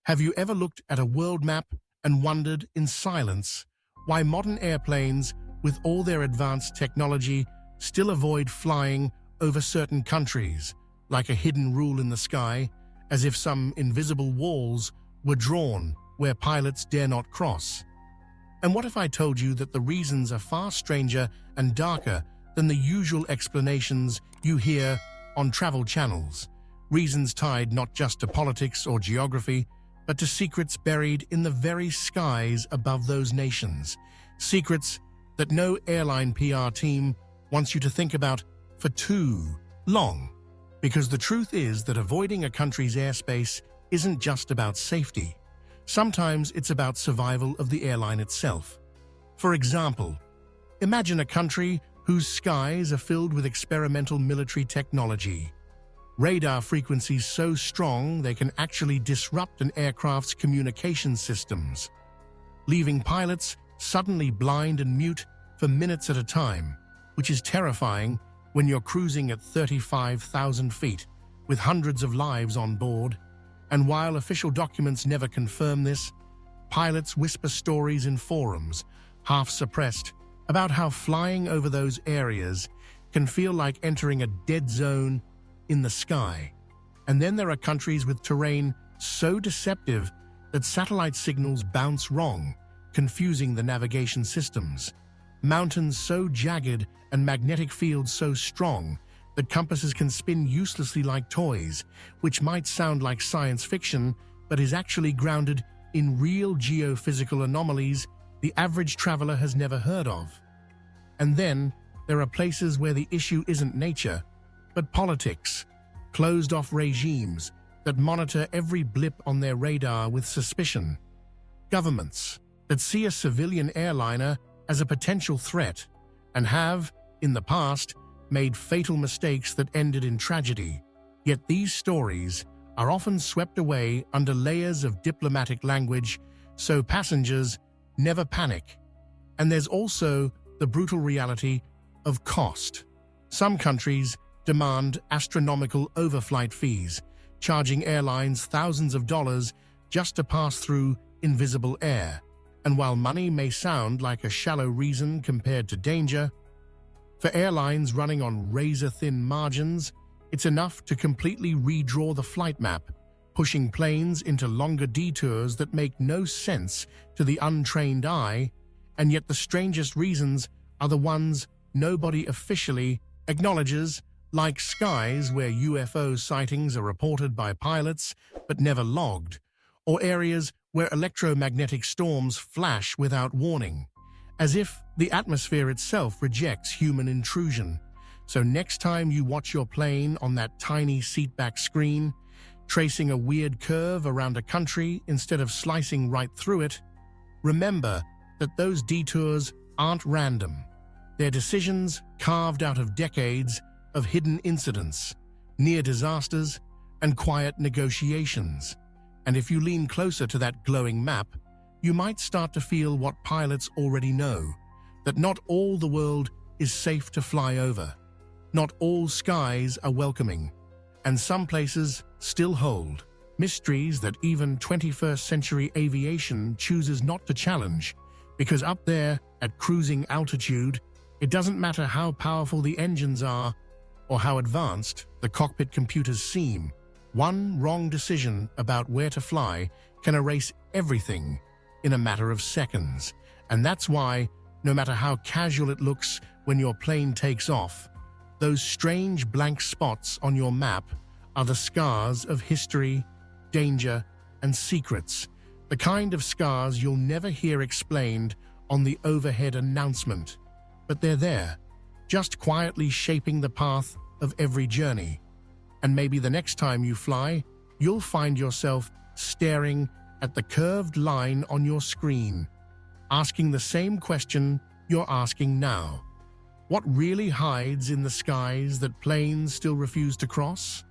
Have you ever looked at a world map and wondered in silence why modern airplanes, with all their advanced technology, still avoid flying over certain countries, like a hidden rule in the sky, as if some invisible walls were drawn where pilots dare not cross? And what if I told you that the reasons are far stranger and darker than the usual explanations you hear on travel channels? Reasons tied not just to politics or geography, but to secrets buried in the very skies above those nations. Secrets that no airline PR team wants you to think about for too long. Because the truth is that avoiding a country's airspace isn't just about safety. Sometimes it's about survival of the airline itself. For example, imagine a country whose skies are filled with experimental military technology. Radar frequencies so strong they can actually disrupt an aircraft's communication systems, leaving pilots suddenly blind and mute for minutes at a time, which is terrifying when you're cruising at 35,000 feet with hundreds of lives on board. And while official documents never confirm this, pilots whisper stories in forums, half suppressed, about how flying over those areas can feel like entering a dead zone in the sky. And then there are countries with terrain so deceptive that satellite signals bounce wrong, confusing the navigation systems. Mountains so jagged and magnetic fields so strong that compasses can spin uselessly like toys, which might sound like science fiction, but is actually grounded in real geophysical anomalies the average traveler has never heard of. And then there are places where the issue isn't nature, but politics, closed-off regimes that monitor every blip on their radar with suspicion. Governments that see a civilian airliner as a potential threat and have, in the past, made fatal mistakes that ended in tragedy. Yet these stories are often swept away under layers of diplomatic language, so passengers never panic. And there's also the brutal reality of cost. Some countries demand astronomical overflight fees, charging airlines thousands of dollars just to pass through invisible air. And while money may sound like a shallow reason compared to danger, for airlines running on razor-thin margins, it's enough to completely redraw the flight map, pushing planes into longer detours that make no sense to the untrained eye, and yet the strangest reasons are the ones nobody officially acknowledges, like skies where UFO sightings are reported by pilots but never logged, or areas where electromagnetic storms flash without warning, as if the atmosphere itself rejects human intrusion. So next time you watch your plane on that tiny seatback screen, tracing a weird curve around a country instead of slicing right through it, remember that those detours aren't random. They're decisions carved out of decades of hidden incidents, near disasters, and quiet negotiations. And if you lean closer to that glowing map, you might start to feel what pilots already know, that not all the world is safe to fly over. Not all skies are welcoming, and some places still hold mysteries that even 21st century aviation chooses not to challenge, because up there at cruising altitude, it doesn't matter how powerful the engines are or how advanced the cockpit computers seem. One wrong decision about where to fly can erase everything in a matter of seconds. And that's why, no matter how casual it looks when your plane takes off, those strange blank spots on your map are the scars of history, danger, and secrets, the kind of scars you'll never hear explained on the overhead announcement. But they're there, just quietly shaping the path of every journey. And maybe the next time you fly, you'll find yourself staring at the curved line on your screen, asking the same question you're asking now. What really hides in the skies that planes still refuse to cross?